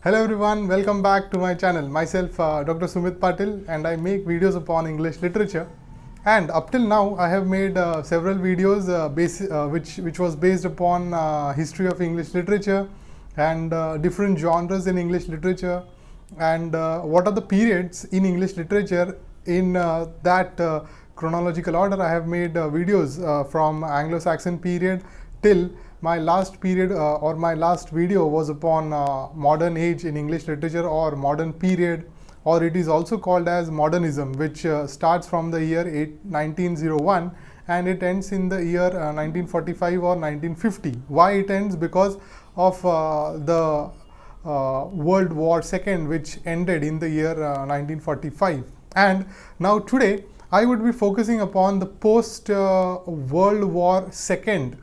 Hello everyone, welcome back to my channel. Myself Dr. Sumeet Patil, and I make videos upon English literature. And up till now I have made several videos which was based upon history of English literature and different genres in English literature, and what are the periods in English literature in that chronological order. I have made videos from Anglo-Saxon period till my last period or my last video was upon modern age in English literature, or modern period, or it is also called as modernism, which starts from the year 1901 and it ends in the year 1945 or 1950. Why it ends? Because of the World War II, which ended in the year 1945. And now today I would be focusing upon the post World War II,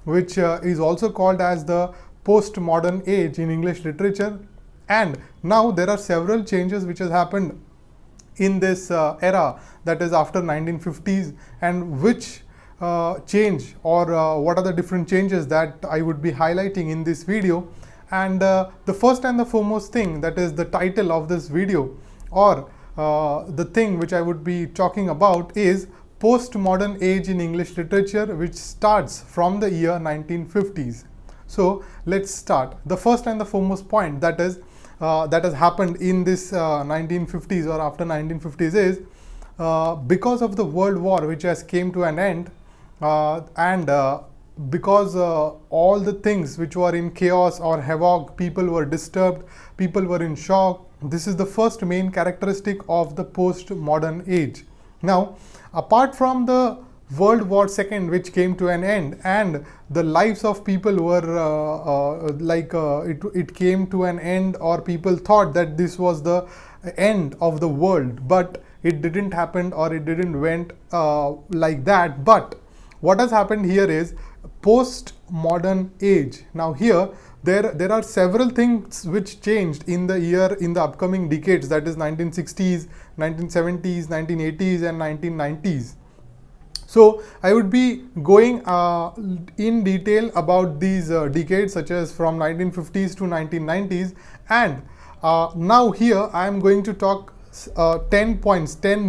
which is also called as the postmodern age in English literature. And now there are several changes which has happened in this era, that is after 1950s, and which change or what are the different changes that I would be highlighting in this video. And the first and the foremost thing, that is the title of this video, or the thing which I would be talking about, is postmodern age in English literature, which starts from the year 1950s. So let's start. The first and the foremost point that has happened in this 1950s or after 1950s is because of the World War, which has came to an end, and because all the things which were in chaos or havoc, people were disturbed, people were in shock. This is the first main characteristic of the postmodern age. Now, apart from the World War II, which came to an end, and the lives of people were it came to an end, or people thought that this was the end of the world, but it didn't happen, or it didn't went like that. But what has happened here is postmodern age. Now here there are several things which changed in the upcoming decades, that is 1960s, 1970s, 1980s and 1990s. So I would be going in detail about these decades, such as from 1950s to 1990s. And now here I am going to talk 10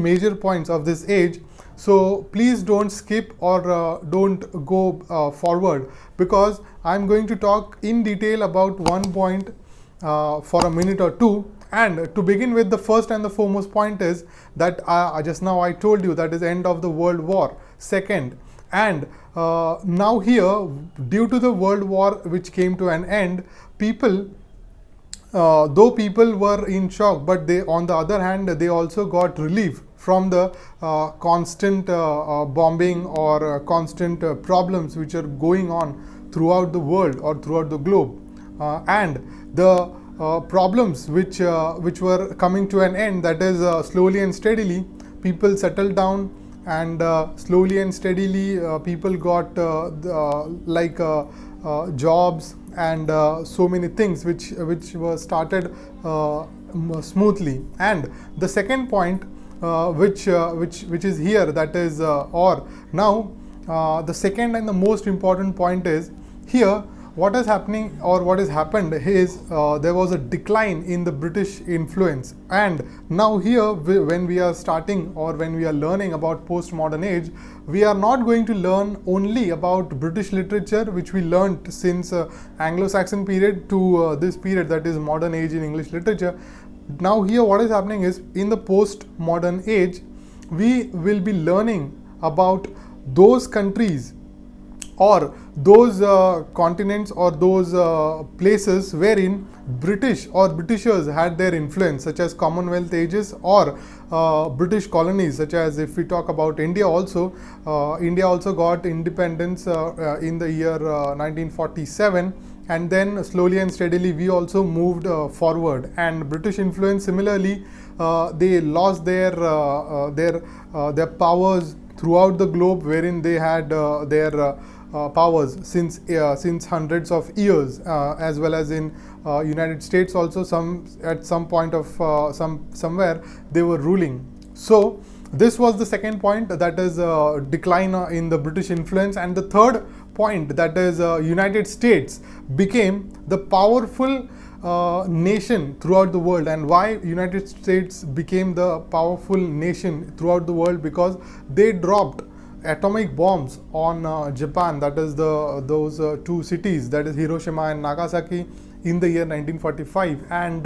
major points of this age. So please don't skip or don't go forward, because I'm going to talk in detail about one point for a minute or two. And to begin with, the first and the foremost point is that just now I told you, that is end of the World War II. And now here, due to the World War which came to an end, people, though people were in shock, but they, on the other hand, they also got relief from the constant bombing or constant problems which are going on throughout the world or throughout the globe, and the problems which were coming to an end, that is slowly and steadily people settled down, and slowly and steadily people got jobs and so many things which were started smoothly. And the second point which is here, that is or now the second and the most important point is here, what is happening or what has happened is there was a decline in the British influence. And now here, when we are starting or when we are learning about postmodern age, we are not going to learn only about British literature, which we learnt since Anglo-Saxon period to this period, that is modern age in English literature. Now here what is happening is, in the postmodern age, we will be learning about those countries or those continents or those places wherein British or Britishers had their influence, such as Commonwealth ages or British colonies, such as if we talk about India also. India also got independence in the year 1947. And then slowly and steadily we also moved forward, and British influence similarly they lost their powers throughout the globe, wherein they had their powers since hundreds of years, as well as in United States also. At some point of somewhere they were ruling. So this was the second point, that is decline in the British influence. And the third point, that is United States became the powerful nation throughout the world. And why United States became the powerful nation throughout the world? Because they dropped atomic bombs on Japan, that is those two cities, that is Hiroshima and Nagasaki, in the year 1945, and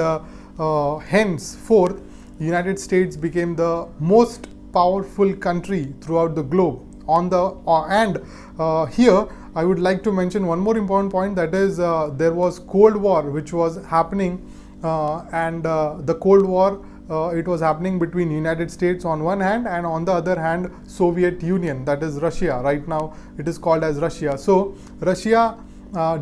henceforth United States became the most powerful country throughout the globe. Here I would like to mention one more important point, that is there was Cold War which was happening, the Cold War, it was happening between United States on one hand, and on the other hand Soviet Union, that is Russia. Right now it is called as Russia. So Russia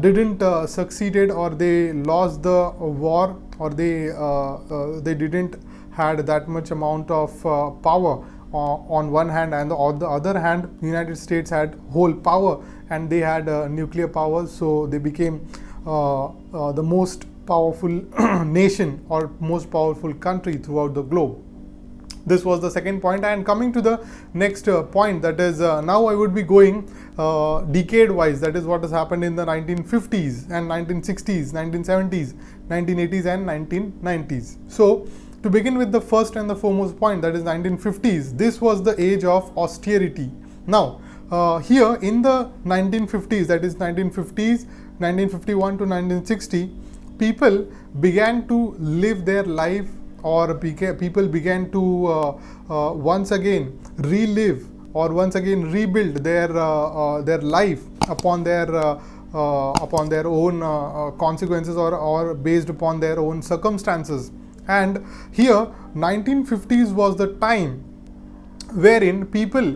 didn't succeeded, or they lost the war, or they didn't had that much amount of power on one hand, and on the other hand United States had whole power, and they had nuclear power. So they became the most powerful nation or most powerful country throughout the globe. This was the second point. And coming to the next point, that is now I would be going decade wise, that is what has happened in the 1950s and 1960s, 1970s, 1980s and 1990s. So to begin with the first and the foremost point, that is 1950s, this was the age of austerity. Now here in the 1950s, that is 1950s, 1951 to 1960, people began to live their life, or people began to once again relive or once again rebuild their life upon their own consequences, or based upon their own circumstances. And here 1950s was the time wherein people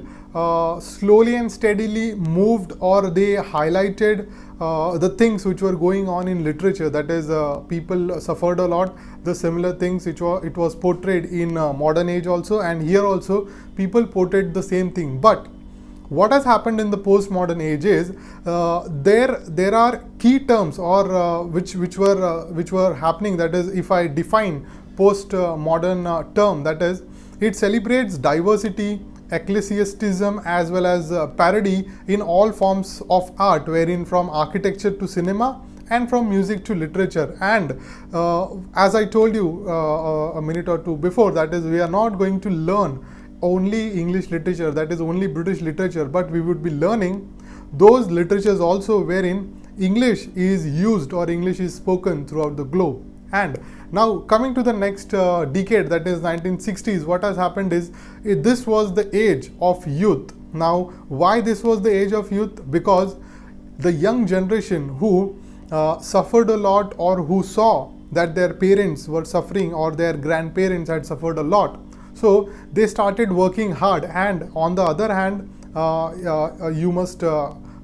slowly and steadily moved, or they highlighted the things which were going on in literature. That is people suffered a lot, the similar things which it was portrayed in modern age also, and here also people portrayed the same thing. But what has happened in the postmodern age is there are key terms, or which were happening. That is, if I define postmodern term, that is, it celebrates diversity, ecclesiasticism, as well as parody in all forms of art, wherein from architecture to cinema and from music to literature. And as I told you a minute or two before, that is, we are not going to learn only English literature, that is only British literature, but we would be learning those literatures also wherein English is used or English is spoken throughout the globe. And now coming to the next decade, that is 1960s, what has happened is this was the age of youth. Now why this was the age of youth? Because the young generation who suffered a lot, or who saw that their parents were suffering or their grandparents had suffered a lot, so they started working hard. And on the other hand, you must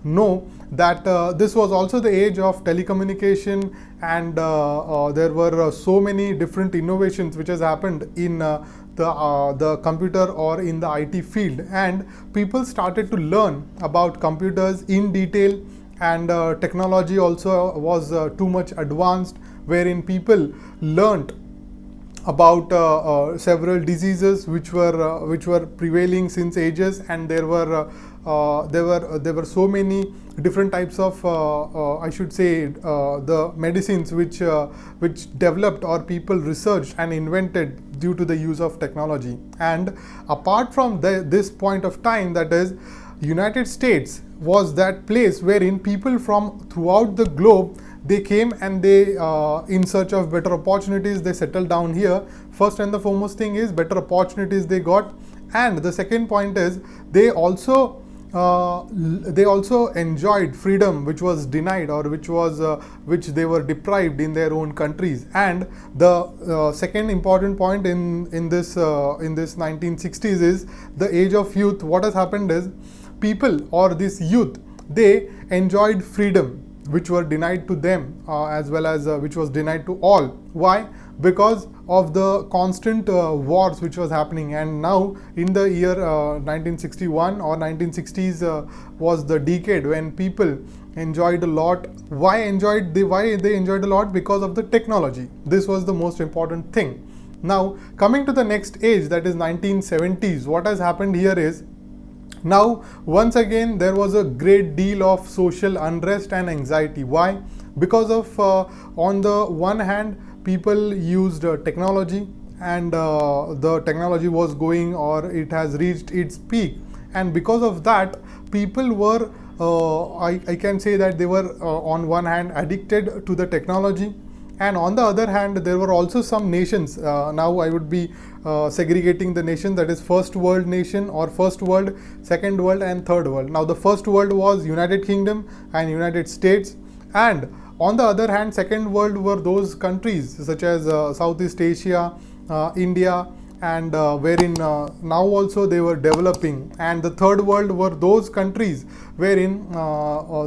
know that this was also the age of telecommunication, and there were so many different innovations which has happened in the computer or in the IT field, and people started to learn about computers in detail, and technology also was too much advanced, wherein people learnt about several diseases which were prevailing since ages, and there were so many different types of I should say the medicines which developed, or people researched and invented due to the use of technology. And apart from this point of time, that is, United States was that place wherein people from throughout the globe, they came, and they in search of better opportunities, they settled down here. First and the foremost thing is better opportunities they got, and the second point is they also enjoyed freedom which was denied, or which they were deprived in their own countries. And the second important point in this 1960s is the age of youth. What has happened is people, or this youth, they enjoyed freedom which were denied to them, as well as which was denied to all. Why? Because of the constant wars which was happening. And now in the year 1961 or 1960s was the decade when people enjoyed a lot. Why they enjoyed a lot? Because of the technology. This was the most important thing. Now coming to the next age, that is 1970s, what has happened here is, now once again there was a great deal of social unrest and anxiety. Why? because of on the one hand people used technology, and the technology was going, or it has reached its peak, and because of that people were I can say that they were on one hand addicted to the technology, and on the other hand there were also some nations. Now I would be segregating the nation, that is first world nation, or first world, second world and third world. Now the first world was United Kingdom and United States, and on the other hand second world were those countries such as Southeast Asia, India, and wherein now also they were developing, and the third world were those countries wherein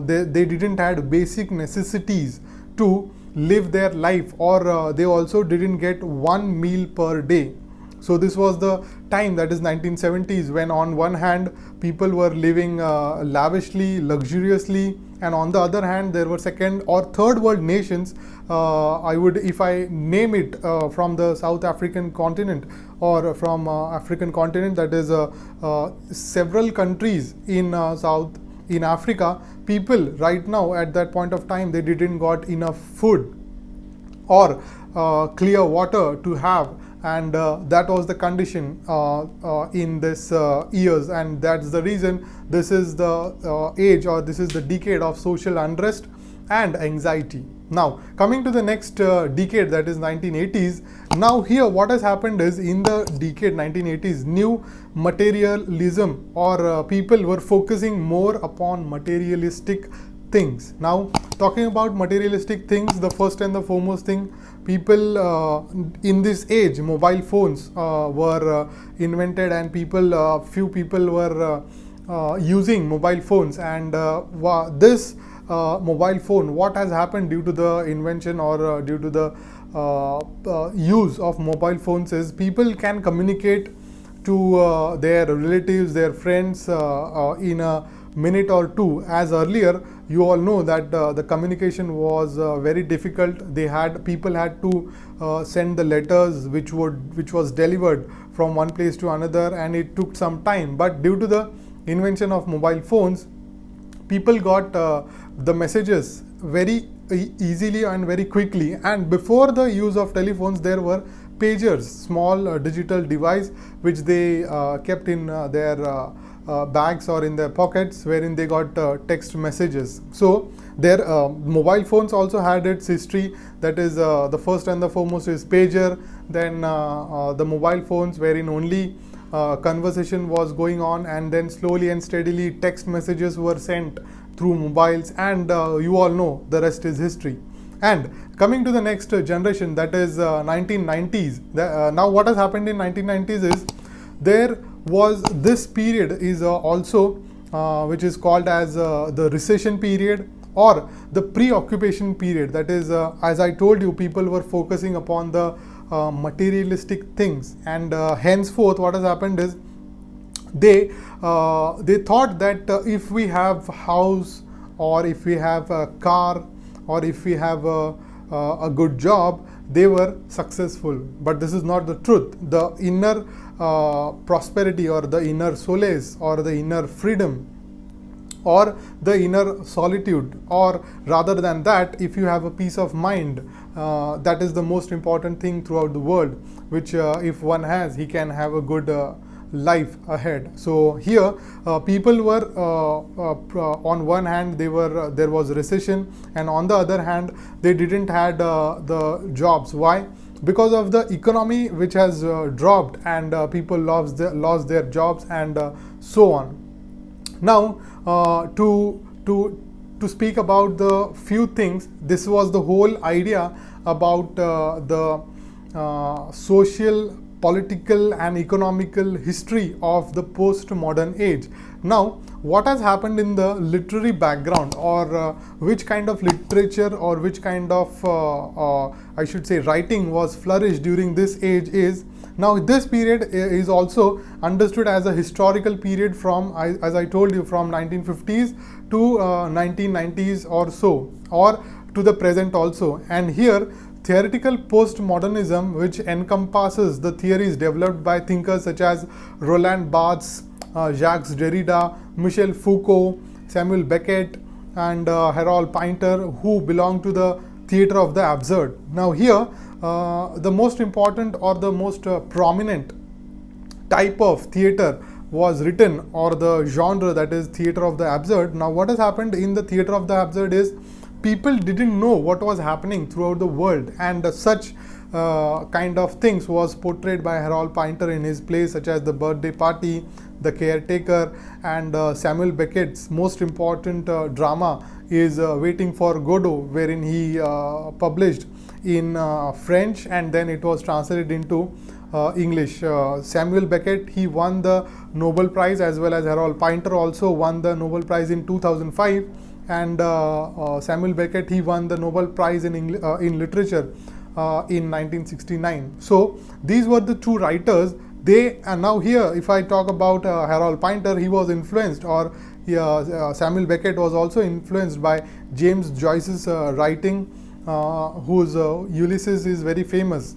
they didn't had basic necessities to live their life, or they also didn't get one meal per day. So this was the time, that is 1970s, when on one hand people were living lavishly, luxuriously, and on the other hand there were second or third world nations. I would, if I name it from the South African continent, or from African continent, that is several countries in in Africa, people right now at that point of time, they didn't got enough food or clear water to have, and that was the condition in this years, and that's the reason this is the age, or this is the decade of social unrest and anxiety. Now coming to the next decade, that is 1980s. Now here what has happened is, in the decade 1980s, new materialism, or people were focusing more upon materialistic things. Now talking about materialistic things, the first and the foremost thing, people in this age, mobile phones were invented, and few people were using mobile phones, and this mobile phone, what has happened due to the invention, or due to the use of mobile phones, is people can communicate to their relatives, their friends in a minute or two. As earlier, you all know that the communication was very difficult. People had to send the letters which was delivered from one place to another, and it took some time. But due to the invention of mobile phones, people got the messages very easily and very quickly. And before the use of telephones, there were pagers, small digital device which they kept in their bags or in their pockets, wherein they got text messages. So their mobile phones also had its history, that is the first and the foremost is pager, then the mobile phones wherein only conversation was going on, and then slowly and steadily text messages were sent through mobiles, and you all know the rest is history. And coming to the next generation, that is 1990s. Now what has happened in 1990s is, there was this period is also which is called as the recession period, or the preoccupation period. That is, as I told you, people were focusing upon the materialistic things, and henceforth what has happened is, they thought that if we have house, or if we have a car, or if we have a good job, they were successful. But this is not the truth. The inner prosperity, or the inner solace, or the inner freedom, or the inner solitude, or rather than that, if you have a peace of mind, that is the most important thing throughout the world, which if one has, he can have a good life ahead. So here people were on one hand there was recession, and on the other hand they didn't had the jobs. Why? Because of the economy which has dropped, and people lost their jobs, and so on. Now to speak about the few things, this was the whole idea about the social, political and economical history of the postmodern age. Now what has happened in the literary background, or which kind of literature, or which kind of I should say writing was flourished during this age is, now this period is also understood as a historical period from, as I told you, from 1950s to 1990s or so, or to the present also. And here theoretical postmodernism, which encompasses the theories developed by thinkers such as Roland Barthes, Jacques Derrida, Michel Foucault, Samuel Beckett, and Harold Pinter, who belonged to the theatre of the absurd. Now here, the most important or the most prominent type of theatre was written, or the genre, that is theatre of the absurd. Now what has happened in the theatre of the absurd is people didn't know what was happening throughout the world, and such kind of things was portrayed by Harold Pinter in his plays such as The Birthday Party, The Caretaker, and Samuel Beckett's most important drama is Waiting for Godot, wherein he published in French and then it was translated into English. Samuel Beckett, he won the Nobel Prize, as well as Harold Pinter also won the Nobel Prize in 2005, and Samuel Beckett, he won the Nobel Prize in literature in 1969. So these were the two writers. They, and now here if I talk about Harold Pinter, he was influenced, or Samuel Beckett was also influenced by James Joyce's writing, whose Ulysses is very famous.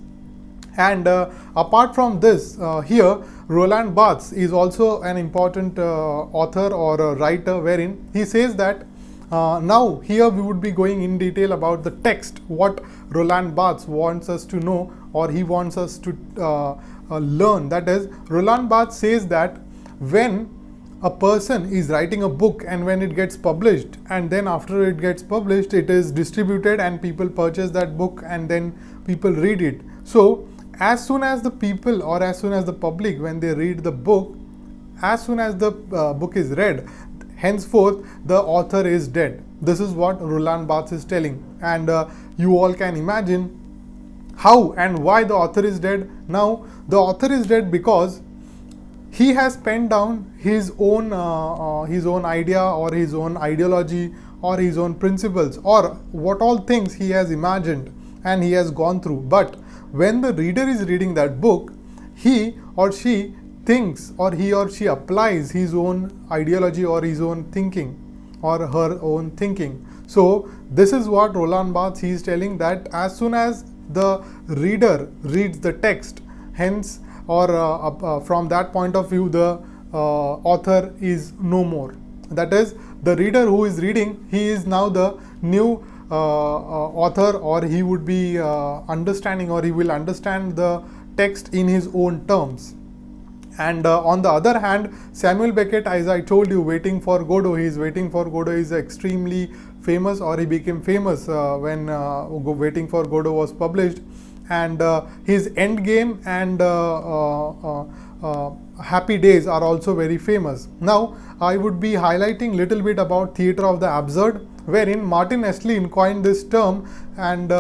And apart from this, here Roland Barthes is also an important author or a writer, wherein he says that now here we would be going in detail about the text, what Roland Barthes wants us to know, or he wants us to learn. That is, Roland Barthes says that when a person is writing a book and when it gets published, and then after it gets published it is distributed and people purchase that book and then people read it. So as soon as the people, or as soon as the public, when they read the book, as soon as the book is read, henceforth the author is dead. This is what Roland Barthes is telling, and you all can imagine how and why the author is dead. Now the author is dead because he has penned down his own idea, or his own ideology, or his own principles, or what all things he has imagined and he has gone through. But when the reader is reading that book, he or she thinks, or he or she applies his own ideology or his own thinking or her own thinking. So this is what Roland Barthes is telling, that as soon as the reader reads the text, hence, or from that point of view, the author is no more. That is, the reader who is reading, he is now the new author, or he would be understanding, or he will understand the text in his own terms. And on the other hand, Samuel Beckett, as I told you, Waiting for Godot, Waiting for Godot is extremely famous, or he became famous when Waiting for Godot was published, and his Endgame and Happy Days are also very famous. Now I would be highlighting little bit about theatre of the absurd, wherein Martin Esslin coined this term, and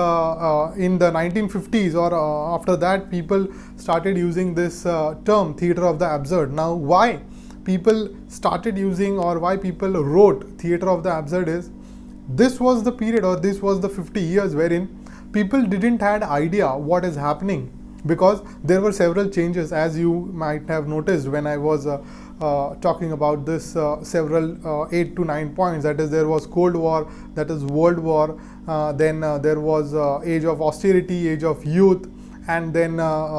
in the 1950s, or after that, people started using this term, theatre of the absurd. Now why people started using, or why people wrote theatre of the absurd is, this was the period, or this was the 50 years wherein people didn't had idea what is happening, because there were several changes, as you might have noticed when I was talking about this several 8 to 9 points. That is, there was Cold War, that is World War, then there was age of austerity, age of youth, and then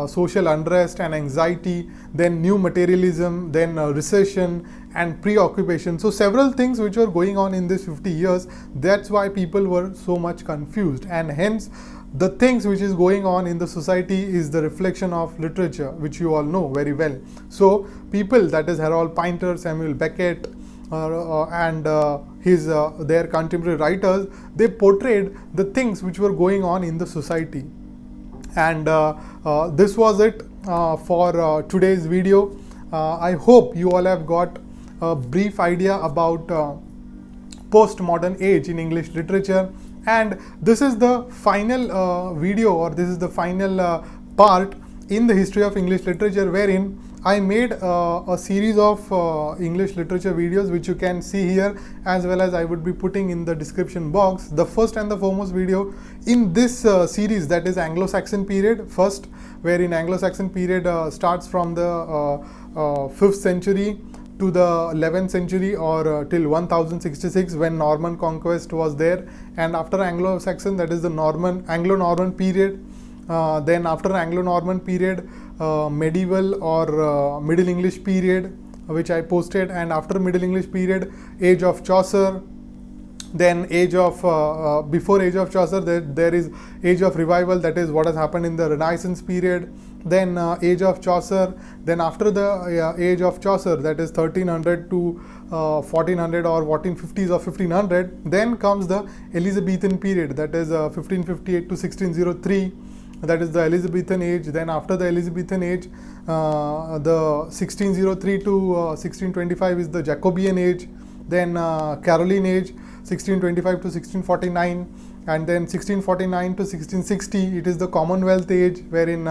social unrest and anxiety, then new materialism, then recession and preoccupation. So several things which were going on in this 50 years. That's why people were so much confused, and hence the things which is going on in the society is the reflection of literature, which you all know very well. So people, that is Harold Pinter, Samuel Beckett, and their contemporary writers, they portrayed the things which were going on in the society. And this was it for today's video. I hope you all have got a brief idea about postmodern age in English literature, and this is the final video, or this is the final part in the history of English literature, wherein I made a series of English literature videos, which you can see here, as well as I would be putting in the description box. The first and the foremost video in this series, that is Anglo-Saxon period first, wherein Anglo-Saxon period starts from the 5th century to the 11th century, or till 1066, when Norman conquest was there, and after Anglo-Saxon, that is the Anglo-Norman period. Then after Anglo-Norman period, medieval or Middle English period, which I posted, and after Middle English period, age of Chaucer, Then before age of Chaucer, there is age of revival, that is what has happened in the Renaissance period. Then age of Chaucer. Then after the age of Chaucer, that is 1300 to 1400 or 1450s or 1500, then comes the Elizabethan period, that is 1558 to 1603. That is the Elizabethan age. Then after the Elizabethan age, the 1603 to 1625 is the Jacobean age. Then Caroline age, 1625 to 1649, and then 1649 to 1660, it is the Commonwealth age, wherein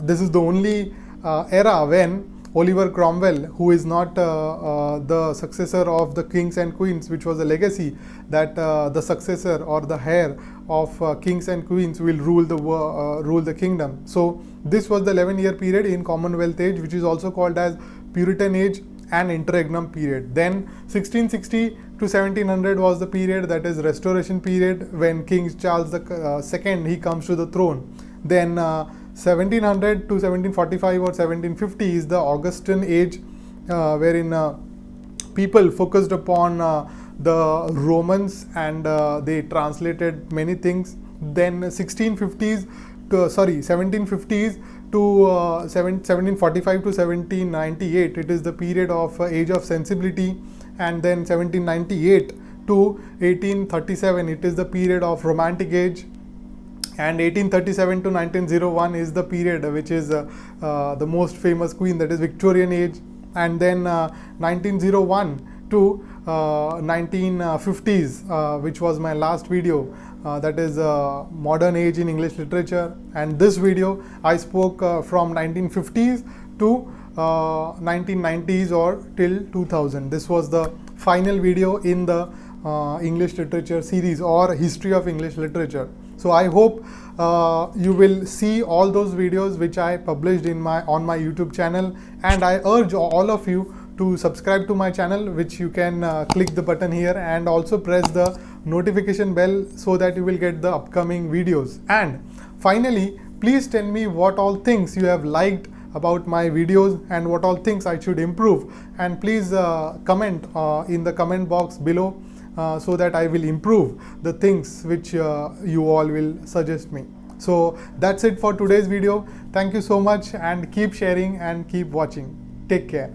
this is the only era when Oliver Cromwell, who is not the successor of the kings and queens, which was a legacy that the successor or the heir of kings and queens will rule the kingdom. So this was the 11-year period in Commonwealth age, which is also called as Puritan age and interregnum period. Then 1660 to 1700 was the period, that is Restoration period, when King Charles II he comes to the throne. Then 1700 to 1745 or 1750 is the Augustan age, wherein people focused upon the Romans and they translated many things. Then 1750s to 1745 to 1798, it is the period of age of sensibility. And then 1798 to 1837, it is the period of romantic age. And 1837 to 1901 is the period which is the most famous queen, that is Victorian age. And then 1901 to 1950s, which was my last video, that is modern age in English literature. And this video I spoke from 1950s to 1990s or till 2000. This was the final video in the English literature series or history of English literature. So I hope you will see all those videos which I published on my YouTube channel, and I urge all of you to subscribe to my channel, which you can click the button here and also press the notification bell so that you will get the upcoming videos. And finally, please tell me what all things you have liked about my videos and what all things I should improve, and please comment in the comment box below so that I will improve the things which you all will suggest me. So that's it for today's video. Thank you so much, and keep sharing and keep watching. Take care.